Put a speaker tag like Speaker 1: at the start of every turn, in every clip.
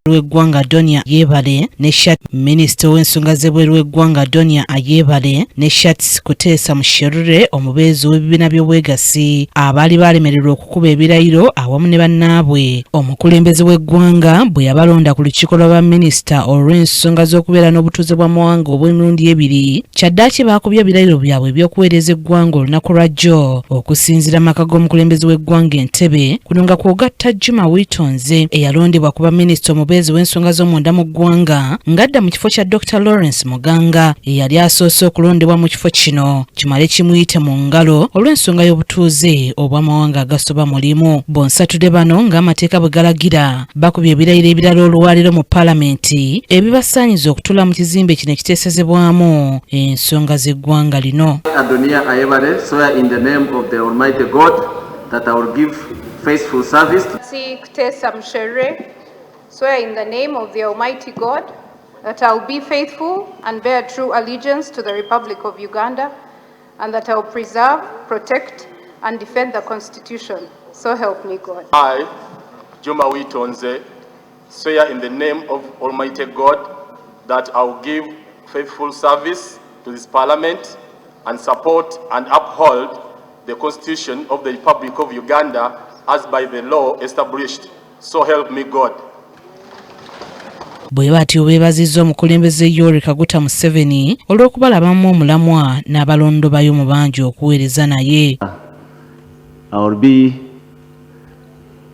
Speaker 1: w'eggwanga Donia Ayebare ne Shat Minisita w'ensonga z'ebweru w'eggwanga Donia Ayebare ne Shat Kuteesa Musherure omubeezi w'ebibiina by'obwegassi abaali baalemererwa okukuba ebirayiro awamu ne bannaabwe. Omukulembeze w'eggwanga bwe yabalonda ku lukiiko lwa baminisita olw'ensonga z'okubeera n'obutuuze bw'amawanga obw'emirundi ebiri, kyaddaaki baakubye ebirayiro byabwe eby'okuweereza eggwanga olunaku lwa jjo okusinziira amaka g'omukulembeze w'eggwanga Entebbe, kuno nga kwogatta Juma Witonze eyalondebwa ku baminisita omubeezi w'ensonga z'omunda mu ggwanga ng'adda mu kifo kya Dr. Lawrence Muganga eyali asoose okulondebwa mu kifo kino kimale kimuyite mu ngalo olw'ensonga y'obutuuze obw'amawanga agasoba mulimu. Bonsatudde bano ng'amateeka bwe galagira bakubye ebirayiro ebirala olwaliro mu palamenti ebibasaanyiza okutuula mu kizimbe kino ekiteesezebwamu ensonga z'eggwanga lino.
Speaker 2: Adonia Ayebare, swear in the name of the Almighty God that I will give faithful service.
Speaker 3: Kuteesa Musherure, swear in the name of the Almighty God that I will be faithful and bear true allegiance to the Republic of Uganda, and that I will preserve, protect, and defend the Constitution. So help me God.
Speaker 4: I, Juma Witonze, swear in the name of Almighty God that I will give faithful service to this Parliament and support and uphold the Constitution of the Republic of Uganda as by the law established. So help me God.
Speaker 1: Bwe batyo beebazizza omukulembeze Yoweri Kaguta Museveni olw'okubalabamu omulamwa n'abalondo bayo mu bangi okuweereza naye.
Speaker 2: I will be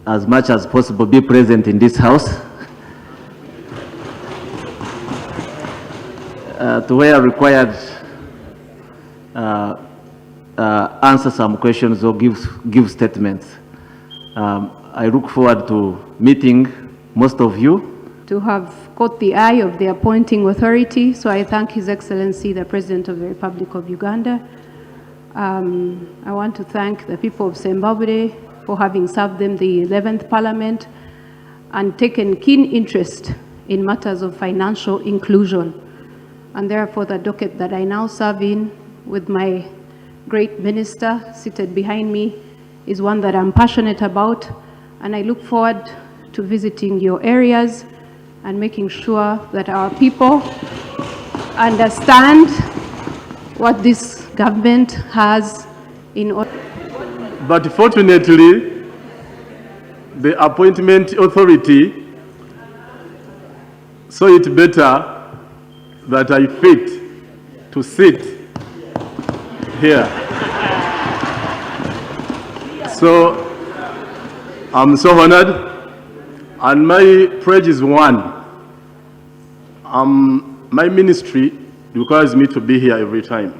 Speaker 2: as much as possible be present in this house to where required answer some questions or give statements. I look forward to meeting most of you.
Speaker 3: To have caught the eye of the appointing authority, so I thank His Excellency the President of the Republic of Uganda. I want to thank the people of Zimbabwe for having served them the 11th Parliament and taken keen interest in matters of financial inclusion. And therefore the docket that I now serve in with my great minister seated behind me is one that I'm passionate about, and I look forward to visiting your areas and making sure that our people understand what this government has in order.
Speaker 4: But fortunately, the appointment authority saw it better that I fit to sit here. So I'm so honored, and my pledge is one. My ministry requires me to be here every time.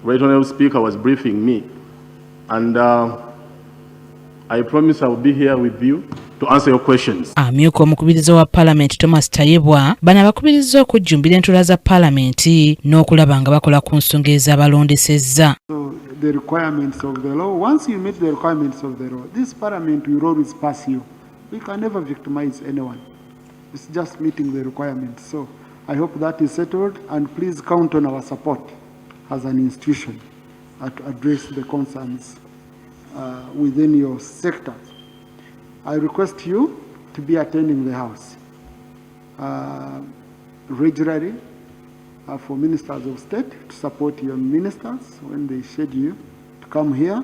Speaker 4: Right Honorable Speaker was briefing me, and I promise I will be here with you to answer your questions.
Speaker 1: Amyuka omukubiriza wa Palamenti Thomas Tayebwa bana bakubiriza okujjumbira entuula za Palamenti n'okulaba nga bakola ku nsonga ez'abalondesezza.
Speaker 5: The requirements of the law. Once you meet the requirements of the law, this Parliament will always pass you. We can never victimize anyone. It's just meeting the requirements. So I hope that is settled, and please count on our support as an institution to address the concerns within your sector. I request you to be attending the House regularly for ministers of state to support your ministers when they schedule to come here.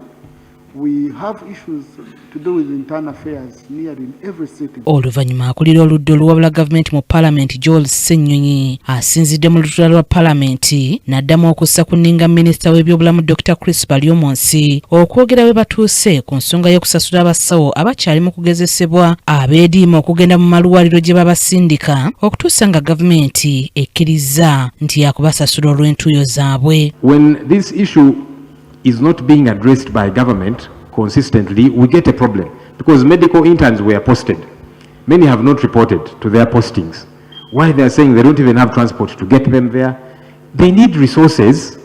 Speaker 5: We have issues to do with internal affairs nearly in every city.
Speaker 1: Oluvannyuma akulira oludda oluwabula gavumenti mu Palamenti Joel Ssenyonyi asinzidde mu lutuula lwa Palamenti n'addamu okussa ku nninga minisita w'ebyobulamu Dr. Chris Balyomonsi okwogera we batuuse ku nsonga y'okusasula abasawo abakyali mu kugezesebwa abeediima okugenda mu malwaliro gye babasindika okutuusa nga gavumenti ekkiriza nti yakubasasula olw'entuuyo zaabwe.
Speaker 6: When this issue is not being addressed by government consistently, we get a problem, because medical interns were posted. Many have not reported to their postings. Why? They are saying they don't even have transport to get them there. They need resources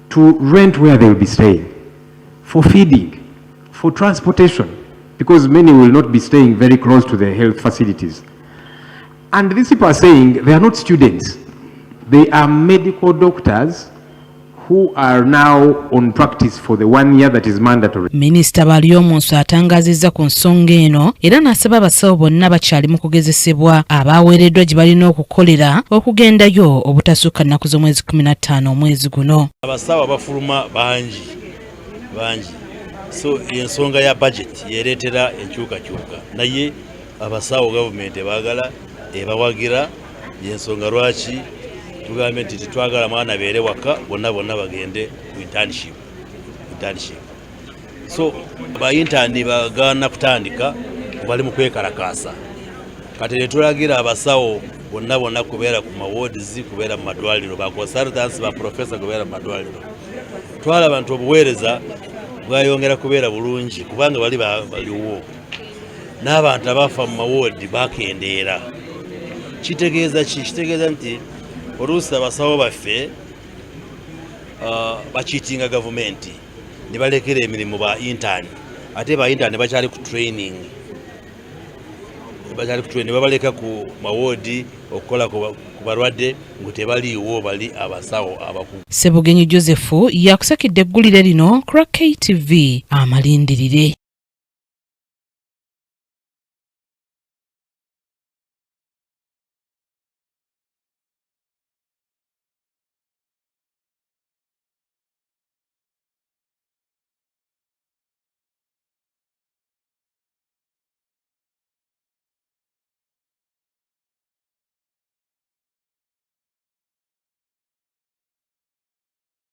Speaker 6: to rent where they will be staying, for feeding, for transportation, because many will not be staying very close to their health facilities. And these people are saying they are not students. They are medical doctors who are now on practice for the 1 year that is mandatory.
Speaker 1: Minisita Balyomunso atangazizza ku nsonga eno era n'asaba abasawo bonna bakyali mu kugezesebwa abaweereddwa gye balina okukolera okugendayo obutasukka nnaku z'omwezi 15 omwezi guno.
Speaker 7: Abasawo abafuluma bangi so ensonga ya budget yereetera enkyukakyuka naye abasawo gavumenti ebaagala ebawagira y'ensonga lwaki tugambye nti tetwagala mwana beere waka bonna bagende ku internship. So bayintandi bagaana kutandika bali mu kwekalakaasa kati netulagira abasawo bonna kubeera ku mawards kubeera mu madwaliro ba consultants ba professor kubeera mu madwaliro twalaba nti obuweereza bwayongera kubeera bulungi kubanga baliwo n'abantu abafa mu mawodi bakendeera. Kitegeeza nti oluusi abasawo baffe bakiitinga gavumenti ne balekera emirimu ba intern ate ba intern bakyali ku training babaleka ku mawodi okukola ku balwadde ngo tebaliiwo bali abasawo abakugu.
Speaker 1: Ssebugenyi Joseph yakusakidde eggulire lino ku KTV Amalindirire.